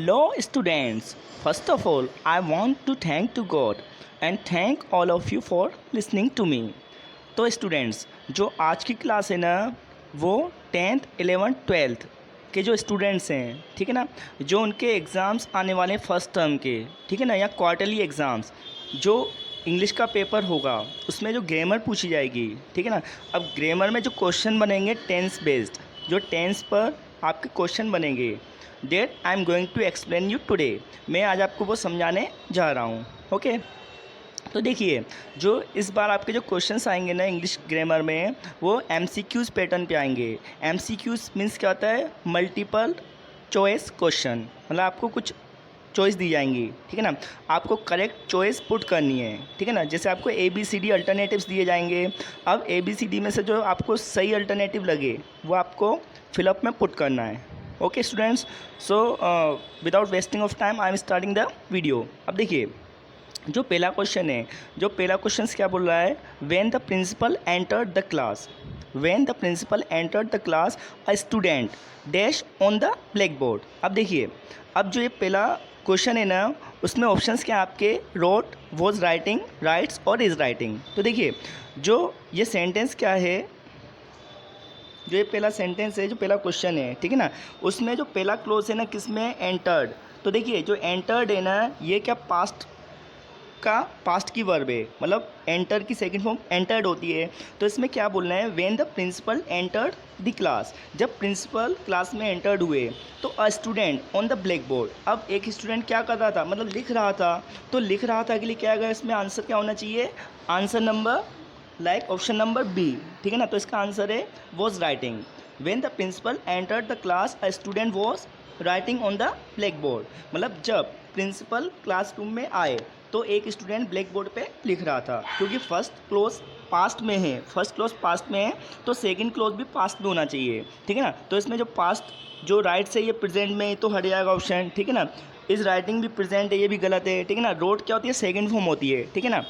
Hello students. First of all, I want to thank to God and thank all of you for listening to me. तो students जो आज की class है ना वो 10th 11th 12th के जो स्टूडेंट्स हैं, ठीक है ना, जो उनके एग्ज़ाम्स आने वाले हैं फर्स्ट टर्म के, ठीक है ना, या क्वार्टरली एग्ज़ाम्स, जो इंग्लिश का पेपर होगा उसमें जो ग्रामर पूछी जाएगी, ठीक है ना। अब ग्रामर में जो क्वेश्चन बनेंगे टेंस बेस्ड, जो टेंस पर आपके क्वेश्चन बनेंगे, that I am going to explain you today. मैं आज आपको वो समझाने जा रहा हूँ। ओके, तो देखिए जो इस बार आपके जो क्वेश्चंस आएंगे ना इंग्लिश ग्रामर में, वो एमसीक्यूज़ पैटर्न पे आएंगे। एमसीक्यूज़ मीन्स क्या होता है? Multiple choice question. मतलब आपको कुछ चॉइस दी जाएंगी, ठीक है ना, आपको करेक्ट चॉइस पुट करनी है, ठीक है ना। जैसे आपको A B C D alternatives दिए जाएंगे। अब ए बी सी डी में से जो आपको सही अल्टरनेटिव लगे वो आपको फिलअप में पुट करना है। Okay students, so without wasting of time I am starting the video. अब देखिए जो पहला क्वेश्चन है, जो पहला क्वेश्चन क्या बोल रहा है? When the principal entered the class, when the principal entered the class a student dash on the blackboard. अब देखिए, अब जो ये पहला क्वेश्चन है ना उसमें ऑप्शंस क्या आपके? रोट, वॉज राइटिंग, राइट्स और इज़ राइटिंग। तो देखिए जो ये सेंटेंस क्या है, जो ये पहला सेंटेंस है, जो पहला क्वेश्चन है, ठीक है ना, उसमें जो पहला क्लोज है ना किसमें? एंटर्ड। तो देखिए जो एंटर्ड है ना ये क्या पास्ट की वर्ब है, मतलब एंटर की सेकंड फॉर्म एंटर्ड होती है। तो इसमें क्या बोलना है? When the principal entered the class, जब प्रिंसिपल क्लास में एंटर्ड हुए तो a student on the blackboard. अब एक स्टूडेंट क्या कर रहा था? मतलब लिख रहा था। तो लिख रहा था के लिए क्या आएगा इसमें? आंसर क्या होना चाहिए? Answer number like option number B, ठीक है ना। तो इसका आंसर है was writing. When the principal entered the class a student was writing on the blackboard. मतलब जब प्रिंसिपल क्लासरूम में आए तो एक स्टूडेंट ब्लैक बोर्ड पे लिख रहा था। क्योंकि फर्स्ट क्लोज पास्ट में है, फर्स्ट क्लोज पास्ट में है तो सेकंड क्लोज भी पास्ट में होना चाहिए, ठीक है ना। तो इसमें जो पास्ट जो राइट से ये प्रेजेंट में तो हट जाएगा ऑप्शन, ठीक है ना। इस राइटिंग भी प्रेजेंट है, ये भी गलत है, ठीक है ना। रोड क्या होती है? सेकेंड फॉर्म होती है, ठीक है ना।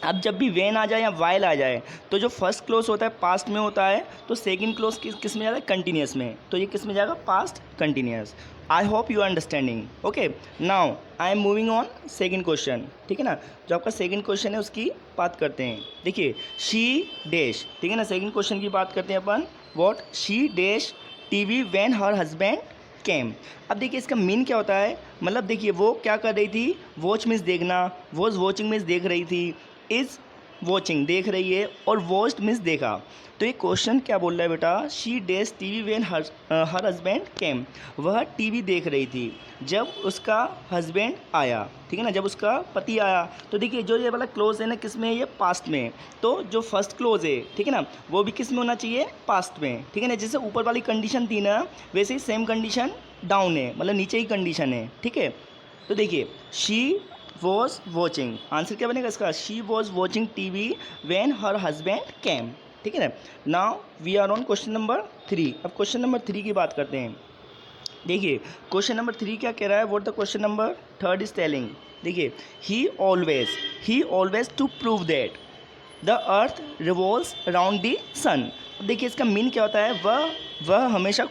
अब जब भी वेन आ जाए या वाइल आ जाए तो जो फर्स्ट क्लोज होता है पास्ट में होता है, तो सेकंड क्लोज किस में जाता है? कंटिन्यूस में। तो ये किस में जाएगा? Past continuous. I hope you are understanding. Okay, now I am moving on second question, ठीक है ना। जो आपका सेकंड क्वेश्चन है उसकी बात करते हैं। देखिए शी डैश, ठीक है ना, सेकंड क्वेश्चन की बात करते हैं अपन। What she dash TV when her husband came. अब देखिए इसका मीन क्या होता है? मतलब देखिए वो क्या कर रही थी? वॉच मीन्स देखना, वॉज वॉचिंग मीन्स देख रही थी, इज़ वॉचिंग देख रही है, और वॉच्ड मीन्स देखा। तो ये क्वेश्चन क्या बोल रहा है बेटा? She days TV when her husband came. वह टीवी देख रही थी जब उसका हस्बैंड आया, ठीक है ना, जब उसका पति आया। तो देखिए जो ये वाला क्लोज है ना किस में है? ये पास्ट में। तो जो फर्स्ट क्लोज है, ठीक है ना, वो भी किस में होना चाहिए? पास्ट में, ठीक है ना। जैसे ऊपर वाली कंडीशन थी ना वैसे ही सेम कंडीशन डाउन है, मतलब नीचे ही कंडीशन है, ठीक है। तो देखिए शी वॉज वॉचिंग, आंसर क्या बनेगा इसका? She was watching TV when her husband came, ठीक है ना। Now we are on question number 3। अब क्वेश्चन नंबर 3 की बात करते हैं। देखिए क्वेश्चन नंबर 3 क्या कह रहा है? What the question number 3 is telling. देखिए he always to prove that the earth revolves around the sun. अब देखिए इसका मीन क्या होता है? वह हमेशा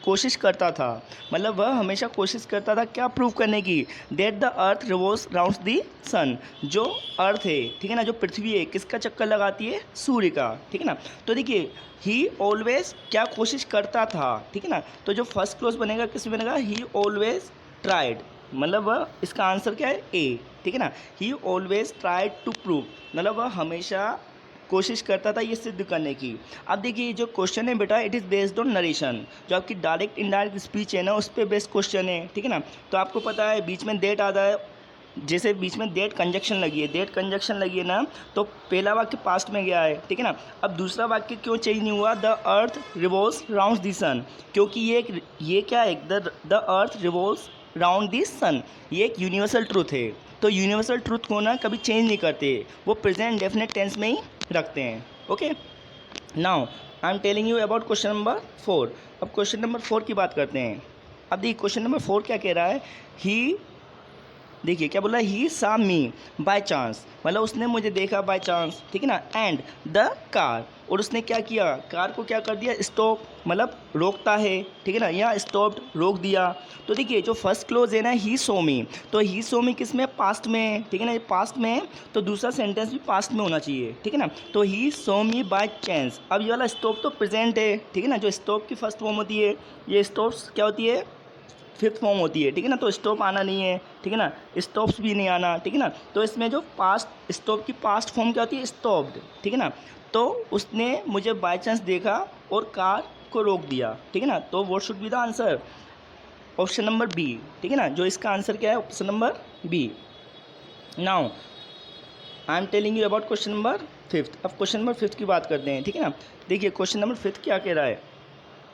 कोशिश करता था, मतलब वह हमेशा कोशिश करता था क्या प्रूव करने की? That the earth revolves around the sun. जो अर्थ है, ठीक है ना, जो पृथ्वी है किसका चक्कर लगाती है? सूर्य का, ठीक है ना। तो देखिए ही ऑलवेज क्या कोशिश करता था, ठीक है ना। तो जो फर्स्ट क्लोज बनेगा किस में बनेगा? ही ऑलवेज ट्राइड, मतलब वह, इसका आंसर क्या है? ए, ठीक है ना। He always tried to prove, मतलब वह हमेशा कोशिश करता था ये सिद्ध करने की। अब देखिए जो क्वेश्चन है बेटा it is based on narration, जो आपकी डायरेक्ट इनडायरेक्ट स्पीच है ना उस पर बेस्ड क्वेश्चन है, ठीक है ना। तो आपको पता है बीच में डेट आता है, जैसे बीच में डेट कंजक्शन लगी है, डेट कंजक्शन लगी है ना, तो पहला वाक्य पास्ट में गया है, ठीक है ना। अब दूसरा वाक्य क्यों चेंज नहीं हुआ? The earth revolves round the sun, क्योंकि ये क्या है? The earth revolves round the sun, ये एक यूनिवर्सल ट्रूथ है। तो यूनिवर्सल ट्रूथ को ना कभी चेंज नहीं करते, वो प्रेजेंट डेफिनेट टेंस में ही रखते हैं। Okay, now I am telling you about question number 4। अब क्वेश्चन नंबर 4 की बात करते हैं। अब देखिए क्वेश्चन नंबर 4 क्या कह रहा है? ही देखिए क्या बोला, ही सा मी बाय चांस, मतलब उसने मुझे देखा बाय चांस, ठीक है ना, एंड द कार, और उसने क्या किया, कार को क्या कर दिया, स्टॉप, मतलब रोकता है, ठीक है ना, यहाँ स्टॉप्ड, रोक दिया। तो देखिए जो फर्स्ट क्लोज है ना, ही सो मी, तो ही सो मी किस में, पास्ट में है, ठीक है ना, ये पास्ट में है, तो दूसरा सेंटेंस भी पास्ट में होना चाहिए, ठीक है ना। तो ही सो मी बाय चांस, अब ये वाला स्टॉप तो प्रेजेंट है, ठीक है ना, जो स्टॉप की फर्स्ट फॉर्म होती है, ये स्टॉप्स क्या होती है, फिफ्थ फॉर्म होती है, ठीक है ना, तो स्टॉप आना नहीं है, ठीक है ना, स्टॉप्स भी नहीं आना, ठीक है ना। तो इसमें जो पास्ट स्टॉप की पास्ट फॉर्म क्या होती है, स्टॉप्ड, ठीक है ना। तो उसने मुझे बाय चांस देखा और कार को रोक दिया, ठीक है ना। तो what should be the answer, option number B, ठीक है ना, जो इसका आंसर क्या है, option number B. Now I am telling you about question number fifth. अब क्वेश्चन नंबर फिफ्थ की बात करते हैं, ठीक है ना। देखिए क्वेश्चन नंबर फिफ्थ क्या कह रहा है,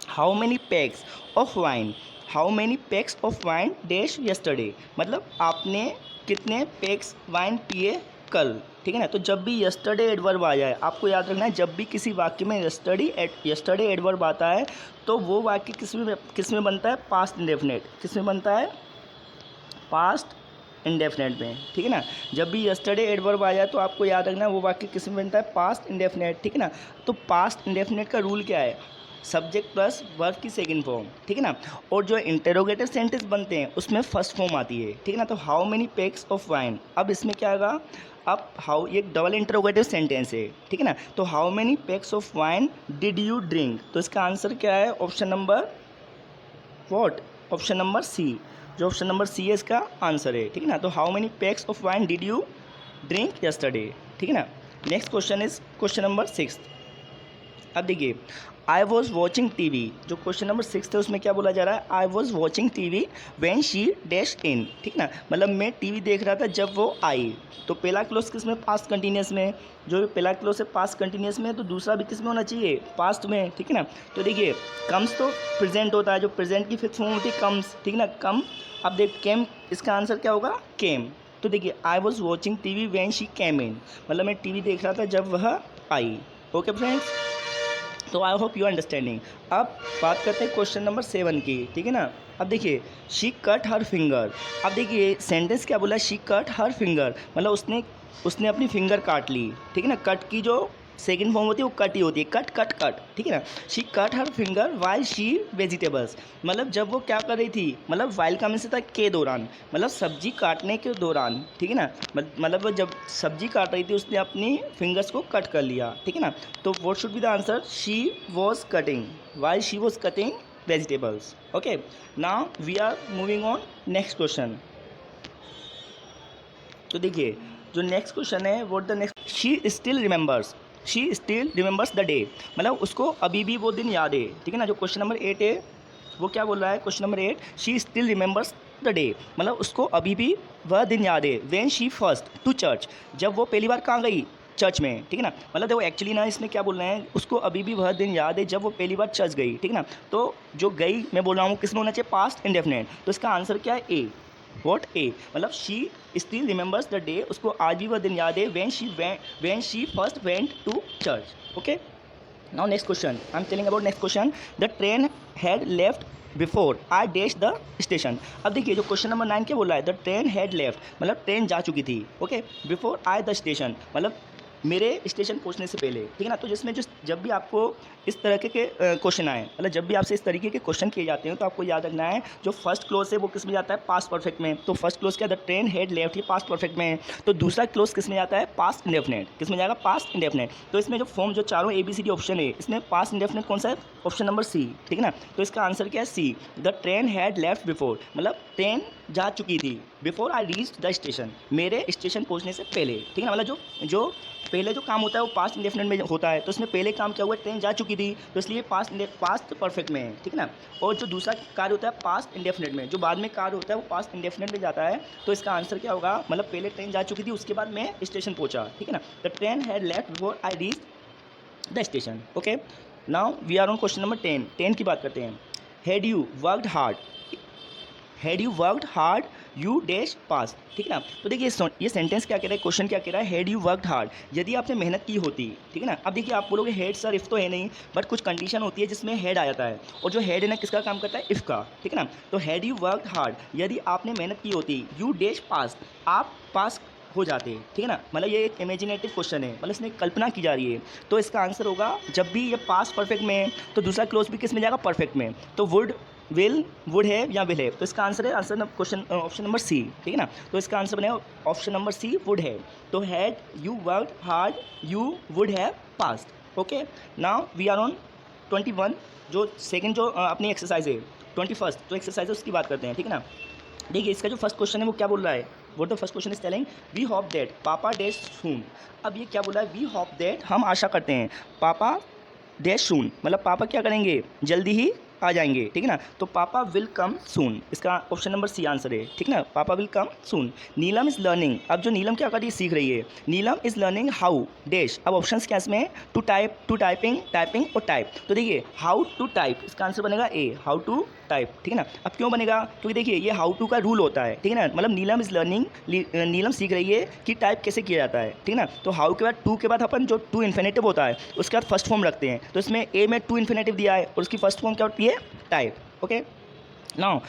how many PACS of wine, how many PACS of wine dash yesterday, मतलब आपने कितने पैक्स वाइन पिए कल, ठीक है ना। तो जब भी यस्टरडे एडवर्ब आ जाए, आपको याद रखना है, जब भी किसी वाक्य में यस्टरडे एडवर्ब आता है तो वो वाक्य किस में बनता है, पास्ट इंडेफिनेट, किस में बनता है, पास्ट इंडेफिनेट में, ठीक है ना। जब भी यस्टरडे एडवर्ब आ जाए तो आपको याद रखना है वो वाक्य किस में बनता है, पास्ट इंडेफिनेट, ठीक है ना। तो पास्ट इंडेफिनेट का रूल क्या है, सब्जेक्ट प्लस वर्ब की सेकंड फॉर्म, ठीक है ना। और जो इंटरोगेटिव सेंटेंस बनते हैं उसमें फर्स्ट फॉर्म आती है, ठीक है ना। तो how many packs of wine, अब इसमें क्या होगा, अब हाउ, ये डबल इंटरोगेटिव सेंटेंस है, ठीक है ना। तो how many packs of wine did you drink, तो इसका आंसर क्या है, option number what, option number C, जो ऑप्शन नंबर सी है इसका आंसर है, ठीक है ना। तो how many packs of wine did you drink yesterday, ठीक है ना। Next question is question number six. अब देखिए, I was watching T we, जो क्वेश्चन नंबर सिक्स है उसमें क्या बोला जा रहा है, आई was watching T V when she dash in, ठीक है ना, मतलब मैं टी वी देख रहा था जब वो आई। तो पहला क्लोज किस में, पास्ट कंटिन्यूस में, जो पहला क्लोज है पास्ट कंटिन्यूस में, तो दूसरा भी किस में होना चाहिए, पास्ट में, ठीक है ना। तो देखिए कम्स तो प्रेजेंट होता है, जो प्रेजेंट की फिफ्थ फॉर्म होती है कम्स, ठीक है ना, कम। अब देख केम, इसका आंसर क्या होगा, केम। तो देखिए I was watching T V when she came in, मतलब मैं टी वी देख रहा था जब वह आई। ओके फ्रेंड्स, तो आई होप यू अंडरस्टैंडिंग। अब बात करते हैं क्वेश्चन नंबर 7 की, ठीक है ना। अब देखिए शी कट हर फिंगर, अब देखिए सेंटेंस क्या बोला, शी कट हर फिंगर, मतलब उसने अपनी फिंगर काट ली, ठीक है ना। कट की जो सेकंड फॉर्म होती है वो कट ही होती है, कट कट कट, ठीक है ना। She cut her finger while she vegetables, मतलब जब वो क्या कर रही थी, मतलब वाइल का मीन्स था के दौरान, मतलब सब्जी काटने के दौरान, ठीक है ना। मतलब वो जब सब्जी काट रही थी उसने अपनी फिंगर्स को कट कर लिया, ठीक है ना। तो what should be the answer, she was cutting while she was cutting vegetables. Okay, now we are moving on next question. तो देखिए जो नेक्स्ट क्वेश्चन है, what the next, she still remembers the day, मतलब उसको अभी भी वो दिन याद है, ठीक है ना। जो क्वेश्चन नंबर 8 है वो क्या बोल रहा है, question number 8, she still remembers the day, मतलब उसको अभी भी वह दिन याद है, when she first to church, जब वो पहली बार कहाँ गई, चर्च में, ठीक है ना। मतलब देखो एक्चुअली ना इसमें क्या बोल रहे हैं, उसको अभी भी वह दिन याद है जब वो पहली बार चर्च गई, ठीक है ना। तो जो गई मैं बोल रहा हूँ किस में होना चाहिए, पास्ट इंडेफिनेट, तो इसका आंसर क्या है, ए, वॉट ए, मतलब she still remembers the day, उसको आज भी वह दिन याद है when she first went to church. Okay, now next question, I am telling about next question, the train had left before I dash the station. अब देखिए जो क्वेश्चन नंबर 9 क्या बोला है, द ट्रेन हैड लेफ्ट, मतलब train जा चुकी थी, okay, before I the station, मतलब मेरे स्टेशन पहुंचने से पहले, ठीक है ना। तो जिसमें जो जब भी आपको इस तरह के क्वेश्चन आए, मतलब जब भी आपसे इस तरीके के क्वेश्चन किए जाते हैं तो आपको याद रखना है जो फर्स्ट क्लोज है वो किस में जाता है, पास्ट परफेक्ट में। तो फर्स्ट क्लोज क्या, द ट्रेन हेड लेफ्ट, ये पास्ट परफेक्ट में है। तो दूसरा क्लोज किस में जाता है, पास्ट इंडेफिनेट, किस में जाएगा, पास्ट इंडेफिनेट। तो इसमें जो फॉर्म जो चारों ABCD ऑप्शन है इसमें पास्ट इंडेफिनेट कौन सा है, ऑप्शन नंबर सी, ठीक है ना। तो इसका आंसर क्या है, see, the train had left before, मतलब ट्रेन जा चुकी थी, before I reach the station, मेरे स्टेशन पहुंचने से पहले, ठीक है ना। मतलब जो पहले जो काम होता है वो पास्ट इंडेफिनेट में होता है, तो इसमें पहले काम क्या हुआ, ट्रेन जा चुकी थी, तो इसलिए पास्ट परफेक्ट में है, ठीक है ना। और जो दूसरा कार्य होता है पास्ट इंडेफिनेट में, जो बाद में कार्य होता है वो पास्ट इंडेफिनेट में जाता है। तो इसका आंसर क्या होगा, मतलब पहले ट्रेन जा चुकी थी उसके बाद मैं स्टेशन पहुंचा, ठीक है ना। The train had left before I reach the station. Okay, now we are on question number 10 की बात करते हैं। Had you worked hard, had you worked hard you dash pass, ठीक है ना। तो देखिए ये सेंटेंस क्या कह रहा है, क्वेश्चन क्या कह रहा है, हैड यू वर्कड हार्ड, यदि आपने मेहनत की होती, ठीक है ना। अब देखिए आप बोलोगे हेड सर इफ़ तो है नहीं, बट कुछ कंडीशन होती है जिसमें हेड आ जाता है, और जो हेड है ना किसका काम करता है, इफ़ का, ठीक है ना। तो हैड यू वर्कड हार्ड, यदि आपने मेहनत की होती, यू डैश पास, आप पास हो जाते, ठीक है ना। मतलब ये एक इमेजिनेटिव क्वेश्चन है, मतलब इसमें कल्पना की जा रही है। तो इसका आंसर होगा, जब भी ये पास परफेक्ट में है तो दूसरा क्लोज भी किस में जाएगा, परफेक्ट में। तो वुड, विल, वुड है या विल है, तो इसका आंसर है answer question option number C, ठीक है ना। तो इसका आंसर बनेगा ऑप्शन नंबर सी, वुड है। तो had you worked hard you would have passed. Okay, now we are on 21, जो सेकंड जो अपनी एक्सरसाइज है 21st जो एक्सरसाइज है उसकी बात करते हैं, ठीक है ना। देखिए इसका जो फर्स्ट क्वेश्चन है वो क्या बोल रहा है, वो the first question is telling we hope that papa dash soon. अब ये क्या बोल रहा है, वी होप दैट, हम आशा करते हैं, पापा डैश सून, मतलब पापा क्या करेंगे, जल्दी ही आ जाएंगे, ठीक है ना। तो पापा विल कम सून, इसका ऑप्शन नंबर सी आंसर है, ठीक है ना, पापा will come soon. Neelam is learning, अब जो नीलम क्या कर रही है, सीख रही है, Neelam is learning how dash. अब ऑप्शंस क्या इसमें, to type, to typing, typing और टाइप। तो देखिए हाउ टू टाइप, इसका आंसर बनेगा ए, हाउ टू टाइप, ठीक है ना। अब क्यों बनेगा, क्योंकि देखिए ये हाउ टू का रूल होता है, ठीक है ना। मतलब नीलम इज़ लर्निंग, नीलम सीख रही है कि टाइप कैसे किया जाता है, ठीक है ना। तो हाउ के बाद टू के बाद अपन जो टू इन्फिनेटिव होता है उसके बाद फर्स्ट फॉर्म रखते हैं, तो इसमें ए में टू इन्फिनेटिव दिया है और उसकी फर्स्ट फॉर्म क्या होती है, type. Okay, now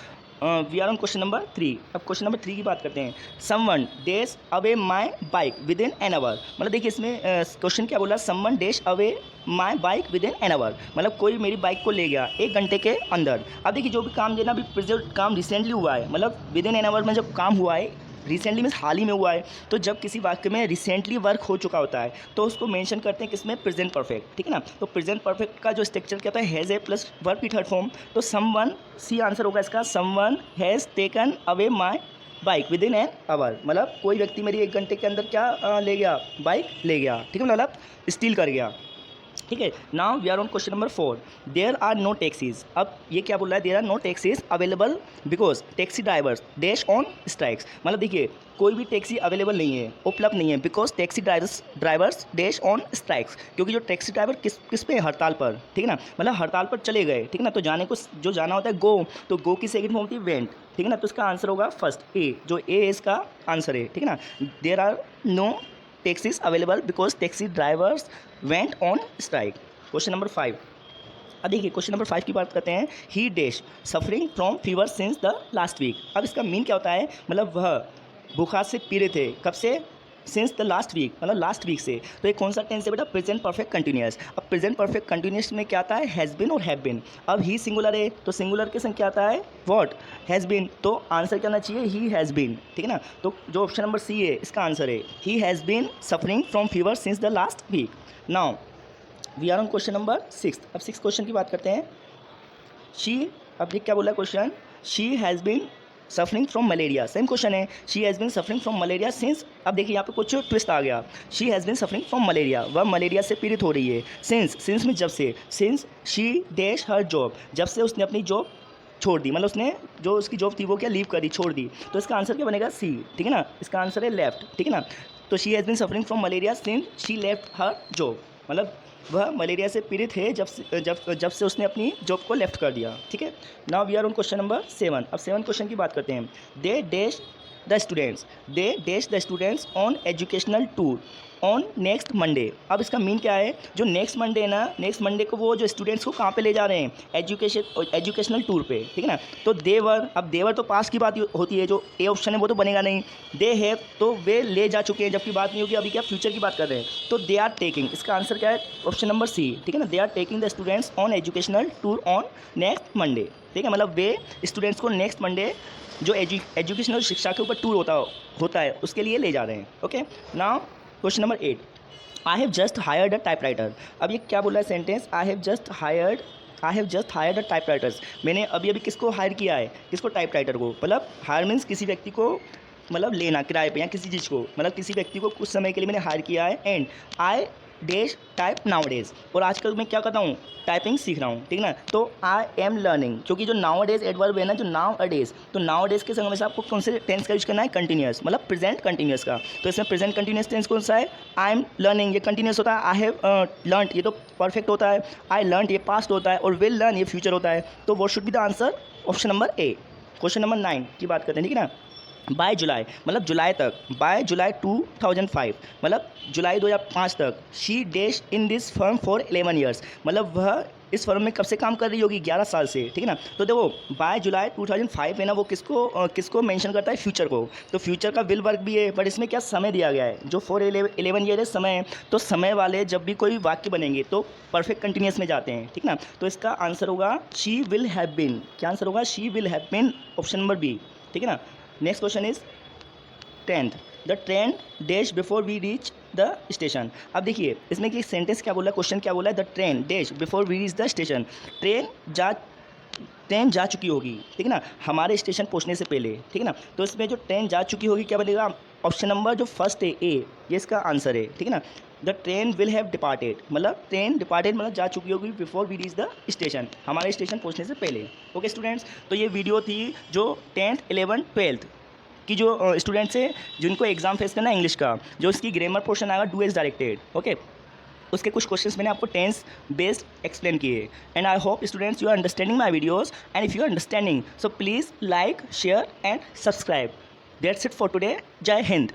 we are on question number 3। अब क्वेश्चन नंबर 3 की बात करते हैं, someone dash away my bike within an hour. मतलब देखिए इसमें क्वेश्चन क्या बोला, someone dash away my bike within an hour, मतलब कोई मेरी बाइक को ले गया 1 घंटे के अंदर। अब देखिए जो भी काम देना अभी प्रेजेंट काम रिसेंटली हुआ है, मतलब विद इन एन आवर में जब काम हुआ है, रिसेंटली मीन्स हाल ही में हुआ है, तो जब किसी वाक्य में रिसेंटली वर्क हो चुका होता है तो उसको मेंशन करते हैं किसमें, प्रेजेंट परफेक्ट, ठीक है ना। तो प्रेजेंट परफेक्ट का जो स्ट्रक्चर क्या होता है, हैज़ ए प्लस वर्ब की थर्ड फॉर्म। तो समवन, सी आंसर होगा इसका, someone has taken away my bike within an hour, मतलब कोई व्यक्ति मेरी 1 घंटे के अंदर क्या ले गया, बाइक ले गया, ठीक है, मतलब स्टील कर गया, ठीक है। Now we are on question number 4, there are no taxis. अब ये क्या बोल रहा है, there are no taxis available because taxi drivers dash on strikes. मतलब देखिए कोई भी टैक्सी अवेलेबल नहीं है, उपलब्ध नहीं है, because taxi drivers dash on strikes, क्योंकि जो टैक्सी ड्राइवर किस पे, हड़ताल पर, ठीक है ना, मतलब हड़ताल पर चले गए, ठीक है ना। तो जाने को जो जाना होता है गो, तो गो की सेकंड फॉर्म होती है वेंट, ठीक है ना। तो इसका आंसर होगा फर्स्ट ए, जो ए इसका आंसर है, ठीक है ना। There are no taxis available because taxi drivers went on strike. Question number 5, अब देखिए क्वेश्चन नंबर 5 की बात करते हैं, he dash suffering from fever since the last week. अब इसका मीन क्या होता है, मतलब वह बुखार से पीड़ित थे, कब से, सिंस द लास्ट वीक, मतलब लास्ट वीक से। तो ये कौन सा टेंस है बेटा, प्रेजेंट परफेक्ट कंटिन्यूअस। अब प्रेजेंट परफेक्ट कंटिन्यूअस में क्या आता है, हैज़ बिन और हैव बिन। अब ही सिंगुलर है तो सिंगुलर के संग क्या आता है, व्हाट, हैज़ बिन, तो आंसर क्या आना चाहिए, ही हैज़ बिन, ठीक है ना। तो जो ऑप्शन नंबर सी है इसका आंसर है, he has been suffering from fever since the last week. Now we are on question number 6। अब 6 क्वेश्चन की बात करते हैं, शी, अब ये क्या बोला question, she has been suffering from malaria, same question है, she has been suffering from malaria since. अब देखिए यहाँ पे कुछ ट्विस्ट आ गया, she has been suffering from malaria, वह मलेरिया से पीड़ित हो रही है, सिंस में जब से, since she dash her job, जब से उसने अपनी जॉब छोड़ दी, मतलब उसने जो उसकी जॉब थी वो क्या, लीव कर दी, छोड़ दी। तो इसका आंसर क्या बनेगा, सी, ठीक है ना, इसका आंसर है लेफ्ट, ठीक है ना। तो she has been suffering from malaria since she left her job, मतलब वह मलेरिया से पीड़ित है जब से उसने अपनी जॉब को लेफ्ट कर दिया, ठीक है। Now we are on question number 7। अब 7 क्वेश्चन की बात करते हैं, they dash the students on educational tour on next Monday. अब इसका मीन क्या है, जो नेक्स्ट मंडे है ना, नेक्स्ट मंडे को वो जो स्टूडेंट्स को कहाँ पे ले जा रहे हैं, एजुकेशनल टूर पे, ठीक है ना। तो देवर, अब देवर तो पास की बात होती है, जो ए ऑप्शन है वो तो बनेगा नहीं, दे हैव तो वे ले जा चुके हैं, जबकि बात नहीं होगी, अभी क्या फ्यूचर की बात कर रहे हैं। तो दे आर टेकिंग, इसका आंसर क्या है, ऑप्शन नंबर सी, ठीक है ना, they are taking the students on educational tour on next Monday, ठीक है, मतलब वे स्टूडेंट्स को नेक्स्ट मंडे जो एजुकेशनल शिक्षा के ऊपर टूर होता है उसके लिए ले जा रहे हैं। Okay, now question number 8, I have just hired a typewriter. अब ये क्या बोला है sentence, I have just hired a typewriters, मैंने अभी किसको हायर किया है, किसको, टाइपराइटर को। मतलब हायर मीन्स किसी व्यक्ति को मतलब लेना किराए पे, या किसी चीज़ को, मतलब किसी व्यक्ति को कुछ समय के लिए मैंने हायर किया है। And I dash type now days, और आजकल मैं क्या करता हूँ, टाइपिंग सीख रहा हूँ, ठीक ना। तो आई एम लर्निंग, क्योंकि जो नाउ डेज एडवर्ब है ना, जो नाउ अ डेज, तो नाउ डेज के समय से आपको कौन से टेंस का यूज करना है, कंटिन्यूस, मतलब प्रेजेंट कंटिन्यूस का। तो इसमें प्रेजेंट कंटिन्यूस टेंस कौन सा है, आई एम लर्निंग, ये कंटिन्यूस होता है। आई हैव लर्नड, ये तो परफेक्ट होता है। आई लर्नड, ये पास्ट होता है। और विल लर्न, ये फ्यूचर होता है। तो what should be the answer, option number A, question number 9 की बात करते हैं, ठीक है ना। बाय जुलाई मतलब जुलाई तक, बाय जुलाई 2005 मतलब जुलाई 2005 तक, she dash in this firm for 11 years, मतलब वह इस फर्म में कब से काम कर रही होगी, 11 साल से, ठीक है ना। तो देखो बाय जुलाई 2005 है ना, वो किसको मेंशन करता है, फ्यूचर को। तो फ्यूचर का विल वर्क भी है, बट इसमें क्या समय दिया गया है, जो फॉर 11 ईयर है समय है। तो समय वाले जब भी कोई वाक्य बनेंगे तो परफेक्ट कंटिन्यूस में जाते हैं, ठीक ना। तो इसका आंसर होगा शी विल हैव बीन, क्या आंसर होगा, she will have been, option number B, ठीक है ना। Next question is 10th, the train dash before we reach the station. अब देखिए इसमें कि सेंटेंस क्या बोला है, क्वेश्चन क्या बोला है, the train dash before we reach the station, train जा चुकी होगी, ठीक है ना, हमारे स्टेशन पहुंचने से पहले, ठीक है ना। तो इसमें जो ट्रेन जा चुकी होगी क्या बनेगा, ऑप्शन नंबर जो फर्स्ट है ए, ये इसका आंसर है, ठीक है ना। The train will have departed मतलब ट्रेन डिपार्टेड मतलब जा चुकी होगी before we reach the station, हमारे स्टेशन पहुंचने से पहले। ओके स्टूडेंट्स, तो ये वीडियो थी जो 10th 11th 12th की जो स्टूडेंट्स है जिनको एग्जाम फेस करना है इंग्लिश का, जो इसकी ग्रामर पोर्शन आएगा डू एज डायरेक्टेड, ओके, उसके कुछ क्वेश्चंस मैंने आपको टेंस बेस्ड एक्सप्लेन किए। And I hope students you are understanding my videos, and if you are understanding so please like share and subscribe. That's it for today. जय हिंद।